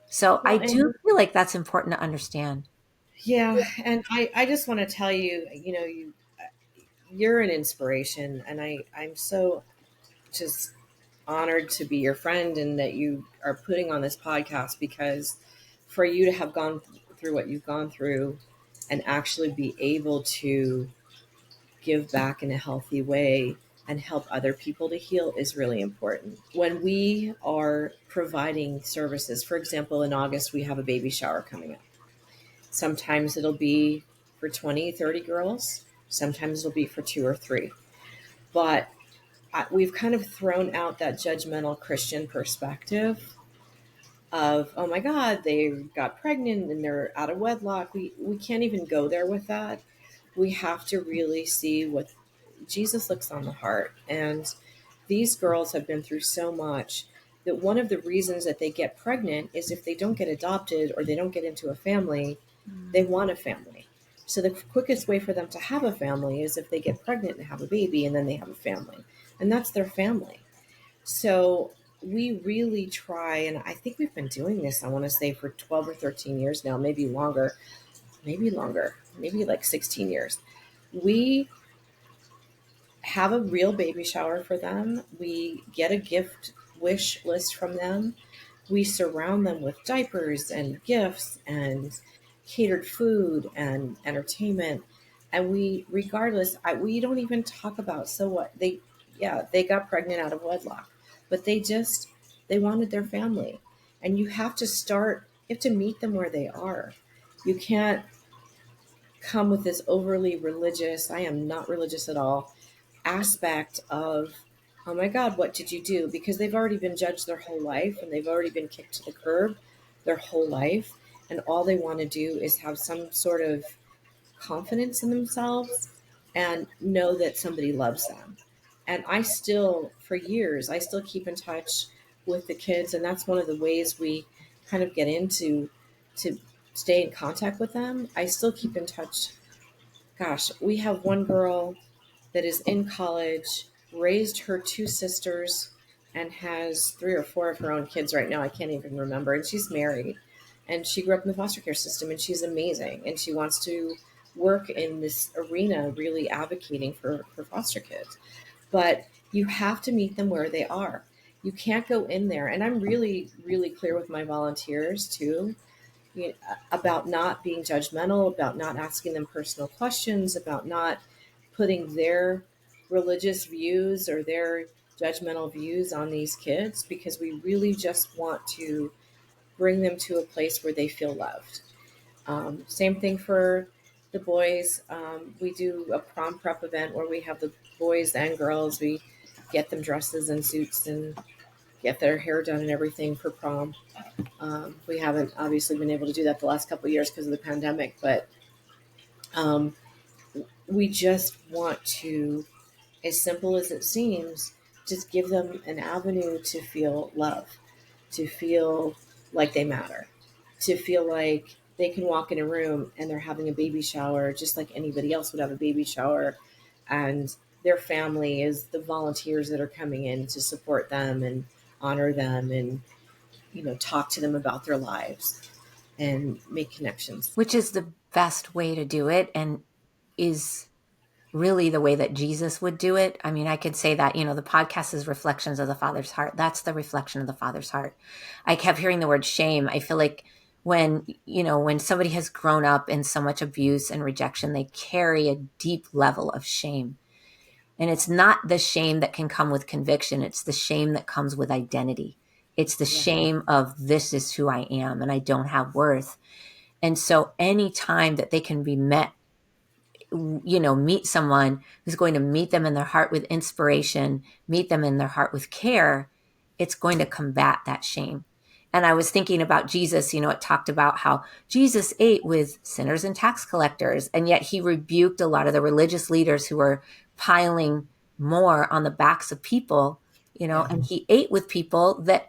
So I do feel like that's important to understand. Yeah. And I just want to tell you, you're an inspiration, and I'm so just honored to be your friend, and that you are putting on this podcast, because for you to have gone through what you've gone through and actually be able to give back in a healthy way and help other people to heal is really important. When we are providing services, for example, in August, we have a baby shower coming up. Sometimes it'll be for 20, 30 girls. Sometimes it'll be for 2 or 3. But we've kind of thrown out that judgmental Christian perspective of, oh my God, they got pregnant and they're out of wedlock. We can't even go there with that. We have to really see what Jesus looks on the heart. And these girls have been through so much that one of the reasons that they get pregnant is if they don't get adopted or they don't get into a family, they want a family. So the quickest way for them to have a family is if they get pregnant and have a baby and then they have a family. And that's their family. So we really try, and I think we've been doing this, I want to say, for 12 or 13 years now, maybe longer, maybe like 16 years. We have a real baby shower for them. We get a gift wish list from them. We surround them with diapers and gifts and catered food and entertainment. And we, regardless, we don't even talk about, so what they got pregnant out of wedlock, but they wanted their family. And you have to meet them where they are. You can't come with this overly religious, I am not religious at all, aspect of, oh my God, what did you do? Because they've already been judged their whole life and they've already been kicked to the curb their whole life. And all they want to do is have some sort of confidence in themselves and know that somebody loves them. And for years, I still keep in touch with the kids. And that's one of the ways we kind of get into to stay in contact with them. I still keep in touch. Gosh, we have one girl that is in college, raised her two sisters, and has 3 or 4 of her own kids right now. I can't even remember. And she's married. And she grew up in the foster care system, and she's amazing. And she wants to work in this arena, really advocating for foster kids. But you have to meet them where they are. You can't go in there. And I'm really, really clear with my volunteers, too, about not being judgmental, about not asking them personal questions, about not putting their religious views or their judgmental views on these kids, because we really just want to bring them to a place where they feel loved. Same thing for the boys. We do a prom prep event where we have the boys and girls. We get them dresses and suits and get their hair done and everything for prom. We haven't obviously been able to do that the last couple of years because of the pandemic, but we just want to, as simple as it seems, just give them an avenue to feel love, to feel like they matter, to feel like they can walk in a room and they're having a baby shower just like anybody else would have a baby shower. And their family is the volunteers that are coming in to support them and honor them and, talk to them about their lives and make connections. Which is the best way to do it, and is really the way that Jesus would do it. I mean, I could say that, the podcast is Reflections of the Father's Heart. That's the reflection of the Father's heart. I kept hearing the word shame. I feel like when somebody has grown up in so much abuse and rejection, they carry a deep level of shame. And it's not the shame that can come with conviction. It's the shame that comes with identity. It's the shame of, this is who I am and I don't have worth. And so any time that they can be met, meet someone who's going to meet them in their heart with inspiration, meet them in their heart with care, it's going to combat that shame. And I was thinking about Jesus, it talked about how Jesus ate with sinners and tax collectors, and yet he rebuked a lot of the religious leaders who were piling more on the backs of people, and he ate with people that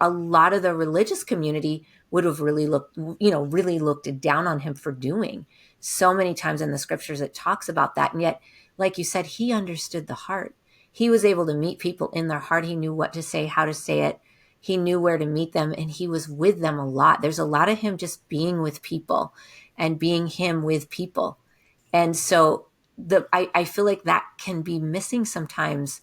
a lot of the religious community would have really looked down on him for doing. So many times in the scriptures it talks about that. And yet, like you said, he understood the heart. He was able to meet people in their heart. He knew what to say, how to say it. He knew where to meet them, and he was with them a lot. There's a lot of him just being with people and being him with people. And so I feel like that can be missing sometimes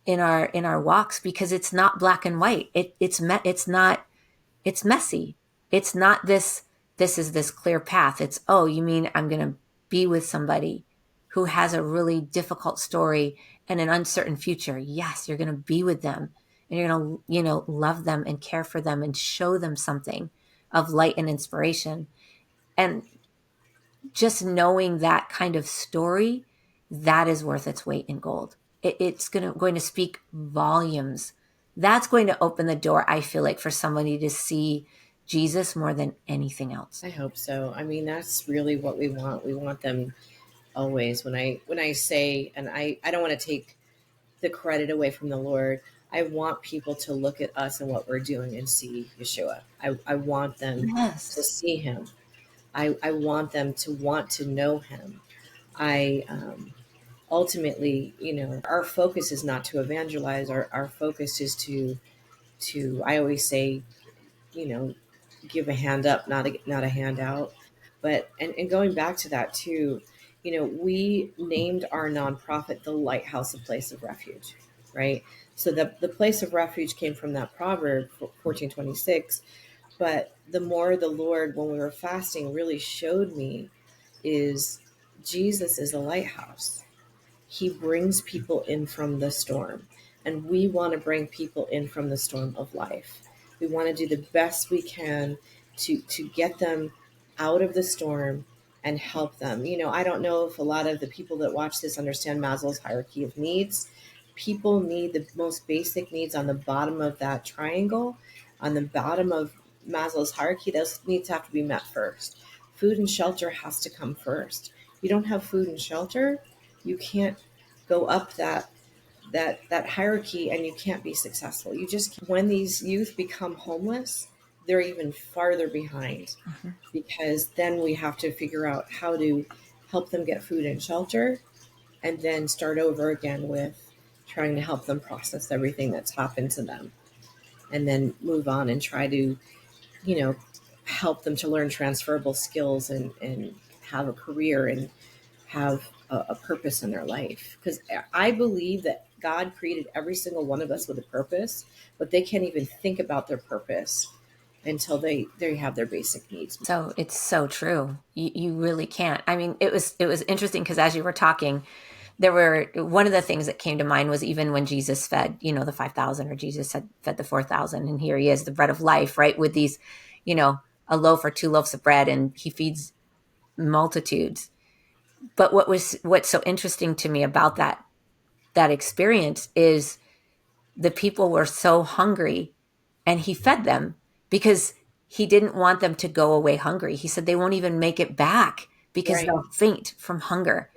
in our walks, because it's not black and white. It's messy. It's not this is this clear path. It's, oh, you mean I'm going to be with somebody who has a really difficult story and an uncertain future. Yes, you're going to be with them, and you're going to, love them and care for them and show them something of light and inspiration. And just knowing that kind of story, that is worth its weight in gold. it's going to speak volumes. That's going to open the door, I feel like, for somebody to see Jesus more than anything else. I hope so. I mean, that's really what we want. We want them always. When I say, and I don't want to take the credit away from the Lord, I want people to look at us and what we're doing and see Yeshua. I want them to Yes. see him. I want them to want to know him. I ultimately, our focus is not to evangelize. Our focus is to I always say, you know, give a hand up, not a handout. But and going back to that too, we named our nonprofit the Lighthouse, a place of refuge, right? So the place of refuge came from that proverb 14:26. But the more the Lord, when we were fasting, really showed me is Jesus is a lighthouse. He brings people in from the storm, and we want to bring people in from the storm of life. We want to do the best we can to get them out of the storm and help them. I don't know if a lot of the people that watch this understand Maslow's hierarchy of needs. People need the most basic needs on the bottom of that triangle. On the bottom of Maslow's hierarchy, those needs have to be met first. Food and shelter has to come first. You don't have food and shelter, you can't go up that hierarchy, and you can't be successful. You just, when these youth become homeless, they're even farther behind, because then we have to figure out how to help them get food and shelter, and then start over again with trying to help them process everything that's happened to them, and then move on and try to, help them to learn transferable skills and have a career and have a purpose in their life. Because I believe that God created every single one of us with a purpose, but they can't even think about their purpose until they have their basic needs. So it's so true. You really can't. I mean, it was interesting because as you were talking, there were, one of the things that came to mind was even when Jesus fed, the 5,000, or Jesus had fed the 4,000, and here he is, the bread of life, right? With these, a loaf or two loaves of bread, and he feeds multitudes. But what's so interesting to me about that experience is the people were so hungry, and he fed them because he didn't want them to go away hungry. He said they won't even make it back because Right, they'll faint from hunger.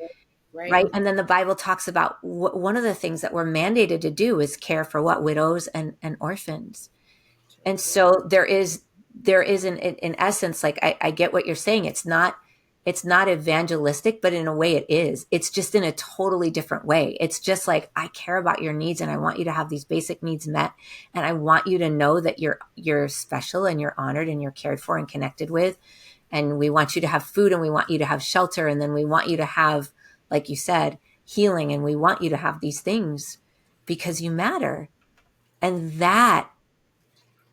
right. Right. And then the Bible talks about one of the things that we're mandated to do is care for what? Widows and orphans. And so there is in essence, like I get what you're saying. It's not evangelistic, but in a way it is. It's just in a totally different way. It's just like, I care about your needs, and I want you to have these basic needs met. And I want you to know that you're special, and you're honored, and you're cared for and connected with. And we want you to have food, and we want you to have shelter. And then we want you to have, like you said, healing. And we want you to have these things because you matter. And that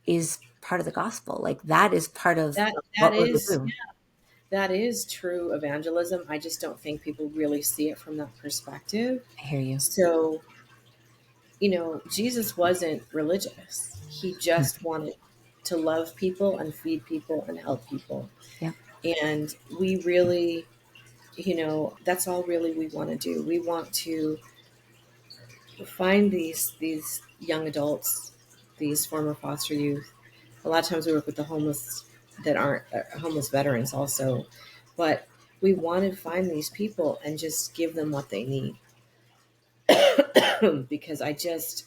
is part of the gospel. Like, that is part of That that what we're to is do. that is true evangelism. I just don't think people really see it from that perspective. I hear you. So, Jesus wasn't religious. He just wanted to love people and feed people and help people. Yeah. And we really, that's all really we want to do. We want to find these young adults, these former foster youth. A lot of times we work with the homeless that aren't homeless veterans also, but we want to find these people and just give them what they need. Because I just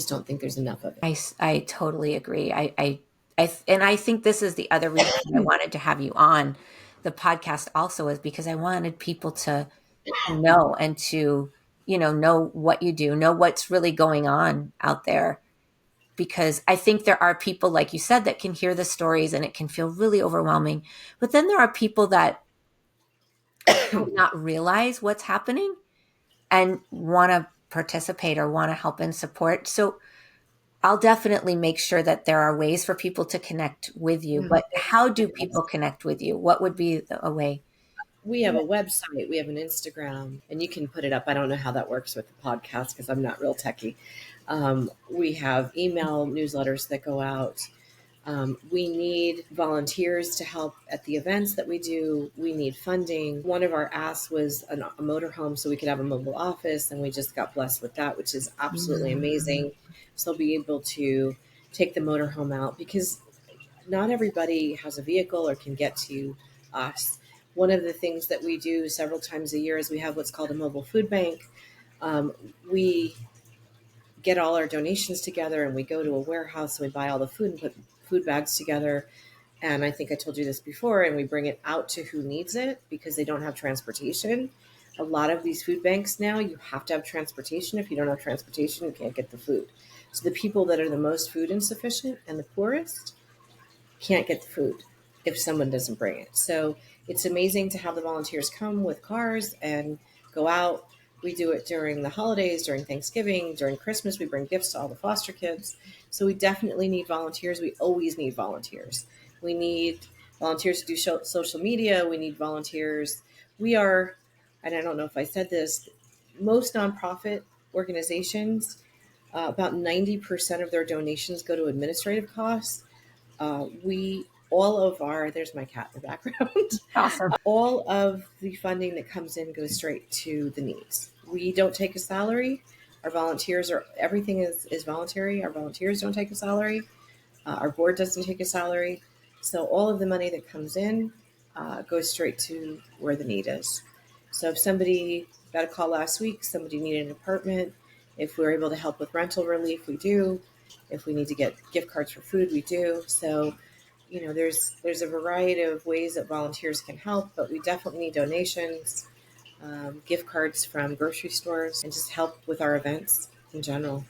don't think there's enough of it. I totally agree. And I think this is the other reason I wanted to have you on the podcast also, is because I wanted people to know, and to, know what you do, know what's really going on out there. Because I think there are people, like you said, that can hear the stories and it can feel really overwhelming. But then there are people that might not realize what's happening and want to participate or want to help and support. So I'll definitely make sure that there are ways for people to connect with you. But how do people connect with you? What would be a way? We have a website, we have an Instagram, and you can put it up. I don't know how that works with the podcast because I'm not real techie. We have email newsletters that go out. We need volunteers to help at the events that we do. We need funding. One of our asks was a motorhome so we could have a mobile office, and we just got blessed with that, which is absolutely amazing. So I'll be able to take the motorhome out because not everybody has a vehicle or can get to us. One of the things that we do several times a year is we have what's called a mobile food bank. We get all our donations together and we go to a warehouse and we buy all the food and put food bags together. And I think I told you this before, and we bring it out to who needs it because they don't have transportation. A lot of these food banks now, you have to have transportation. If you don't have transportation, you can't get the food. So the people that are the most food insufficient and the poorest can't get the food if someone doesn't bring it. So it's amazing to have the volunteers come with cars and go out. We do it during the holidays, during Thanksgiving, during Christmas. We bring gifts to all the foster kids. So we definitely need volunteers. We always need volunteers. We need volunteers to do social media. We need volunteers. We are, and I don't know if I said this, most nonprofit organizations, about 90% of their donations go to administrative costs. There's my cat in the background. Awesome. All of the funding that comes in goes straight to the needs. We don't take a salary. Our volunteers everything is voluntary. Our volunteers don't take a salary. Our board doesn't take a salary. So all of the money that comes in goes straight to where the need is. So if somebody got a call last week, somebody needed an apartment, if we're able to help with rental relief, we do. If we need to get gift cards for food, we do. So, there's a variety of ways that volunteers can help, but we definitely need donations, gift cards from grocery stores, and just help with our events in general.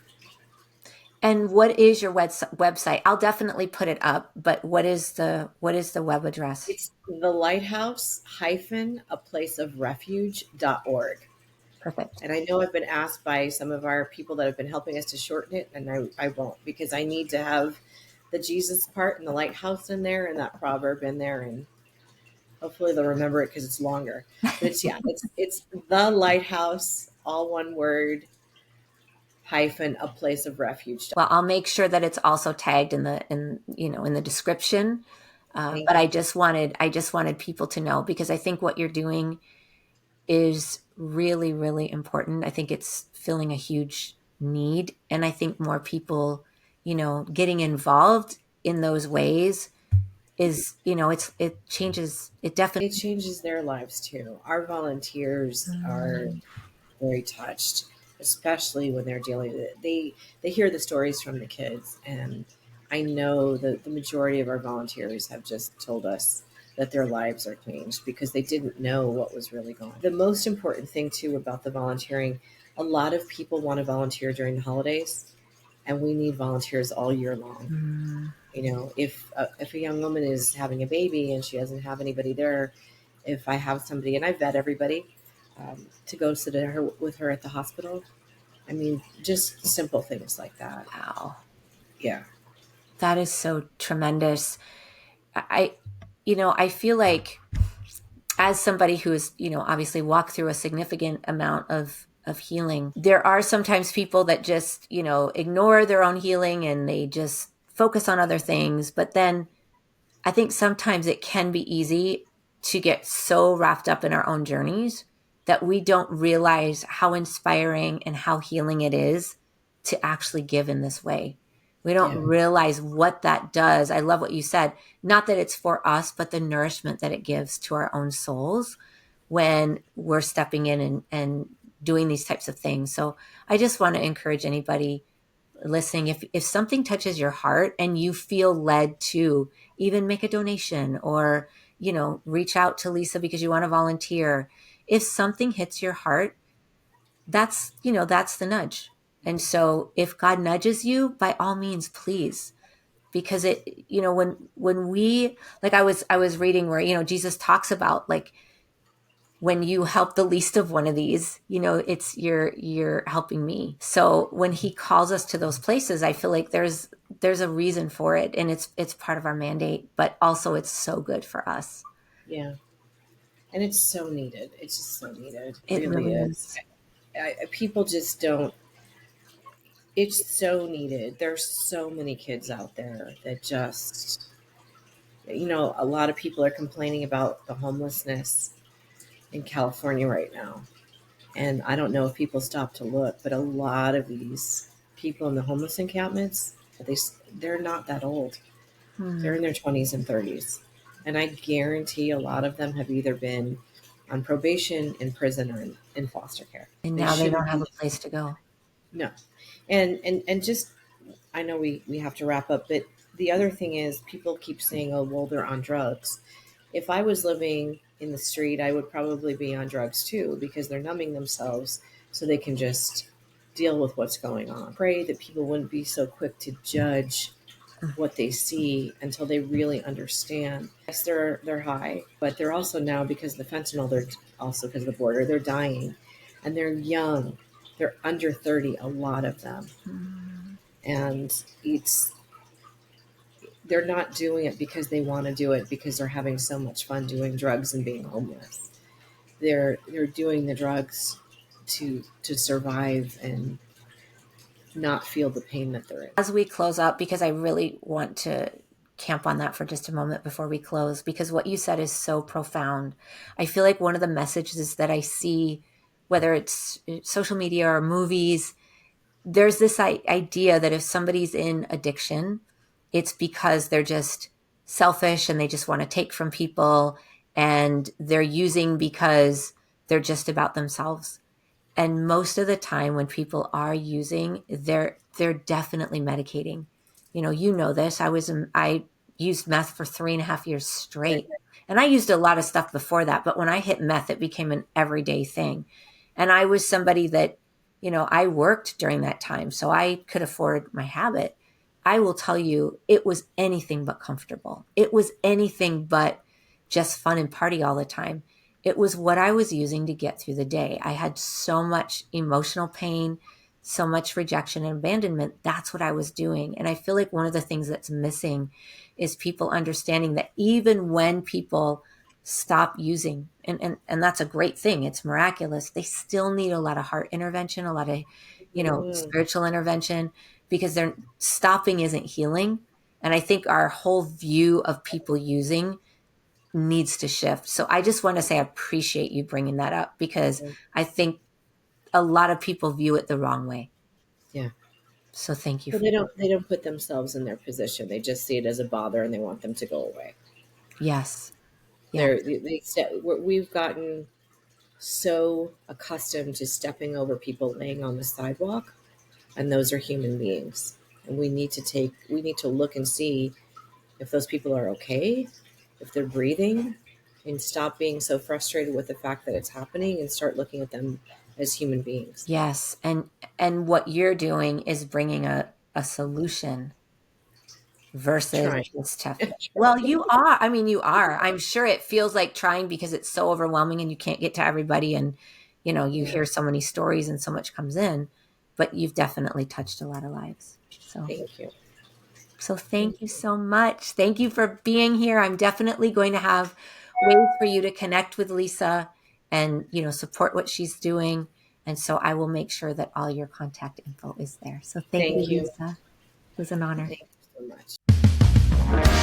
And what is your website? I'll definitely put it up, but what is the web address? It's the Lighthouse a place of refuge.org. Perfect. And I know I've been asked by some of our people that have been helping us to shorten it, and I won't, because I need to have the Jesus part and the lighthouse in there and that proverb in there, and hopefully they'll remember it because it's longer. But it's the Lighthouse, all one word, a place of refuge. Well, I'll make sure that it's also tagged in the description. But I just wanted people to know, because I think what you're doing is really, really important. I think it's filling a huge need. And I think more people, getting involved in those ways is, it definitely changes their lives too. Our volunteers are very touched, especially when they're dealing with it. They hear the stories from the kids, and I know that the majority of our volunteers have just told us that their lives are changed because they didn't know what was really going on. The most important thing too about the volunteering, a lot of people want to volunteer during the holidays, and we need volunteers all year long. If a young woman is having a baby and she doesn't have anybody there, if I have somebody, and I vet everybody, to go sit with her at the hospital. I mean, just simple things like that. Wow. Yeah. That is so tremendous. I feel like, as somebody who has, obviously walked through a significant amount of healing, there are sometimes people that just, ignore their own healing and they just focus on other things. But then I think sometimes it can be easy to get so wrapped up in our own journeys that we don't realize how inspiring and how healing it is to actually give in this way. We don't realize what that does. I love what you said. Not that it's for us, but the nourishment that it gives to our own souls when we're stepping in and doing these types of things. So I just want to encourage anybody listening, if something touches your heart and you feel led to even make a donation or, reach out to Lisa because you want to volunteer. If something hits your heart, that's the nudge. And so if God nudges you, by all means, please, because it, when we, like I was reading where, Jesus talks about, like, when you help the least of one of these, it's you're helping me. So when he calls us to those places, I feel like there's a reason for it, and it's part of our mandate, but also it's so good for us. Yeah. And it's so needed. It's just so needed. It really really is. People just don't, it's so needed. There's so many kids out there that just, a lot of people are complaining about the homelessness in California right now. And I don't know if people stop to look, but a lot of these people in the homeless encampments, they're not that old. They're in their 20s and 30s. And I guarantee a lot of them have either been on probation, in prison, or in foster care. And They now they don't shouldn't have be. a place to go. No. And just, I know we have to wrap up, but the other thing is people keep saying, oh, well, they're on drugs. If I was living in the street, I would probably be on drugs too, because they're numbing themselves so they can just deal with what's going on. Pray that people wouldn't be so quick to judge what they see until they really understand. Yes, they're high, but they're also now, because of the fentanyl, they're also, because of the border, they're dying, and they're young. They're under 30, a lot of them. And they're not doing it because they want to do it because they're having so much fun doing drugs and being homeless. They're doing the drugs to survive and not feel the pain that they're in. As we close up, because I really want to camp on that for just a moment before we close, because what you said is so profound. I feel like one of the messages that I see, whether it's social media or movies, there's this idea that if somebody's in addiction, it's because they're just selfish and they just want to take from people, and they're using because they're just about themselves. And most of the time when people are using, they're definitely medicating. You know this. I used meth for 3.5 years straight. And I used a lot of stuff before that, but when I hit meth, it became an everyday thing. And I was somebody that, I worked during that time, so I could afford my habit. I will tell you, it was anything but comfortable. It was anything but just fun and party all the time. It was what I was using to get through the day. I had so much emotional pain, so much rejection and abandonment. That's what I was doing. And I feel like one of the things that's missing is people understanding that even when people stop using, and that's a great thing, it's miraculous, they still need a lot of heart intervention, a lot of, spiritual intervention, because they're stopping isn't healing. And I think our whole view of people using needs to shift. So I just want to say I appreciate you bringing that up, because I think a lot of people view it the wrong way. Yeah. So thank you. But they don't put themselves in their position. They just see it as a bother and they want them to go away. Yes. Yeah. We've gotten so accustomed to stepping over people laying on the sidewalk, and those are human beings. And we need to look and see if those people are okay, if they're breathing, and stop being so frustrated with the fact that it's happening and start looking at them as human beings. Yes. And what you're doing is bringing a solution versus this tough. Well, you are. I mean, you are. I'm sure it feels like trying because it's so overwhelming and you can't get to everybody, and you hear so many stories and so much comes in, but you've definitely touched a lot of lives. So Thank you. So thank you so much. Thank you for being here. I'm definitely going to have ways for you to connect with Lisa and, support what she's doing. And so I will make sure that all your contact info is there. So thank you, Lisa. It was an honor. Thank you so much.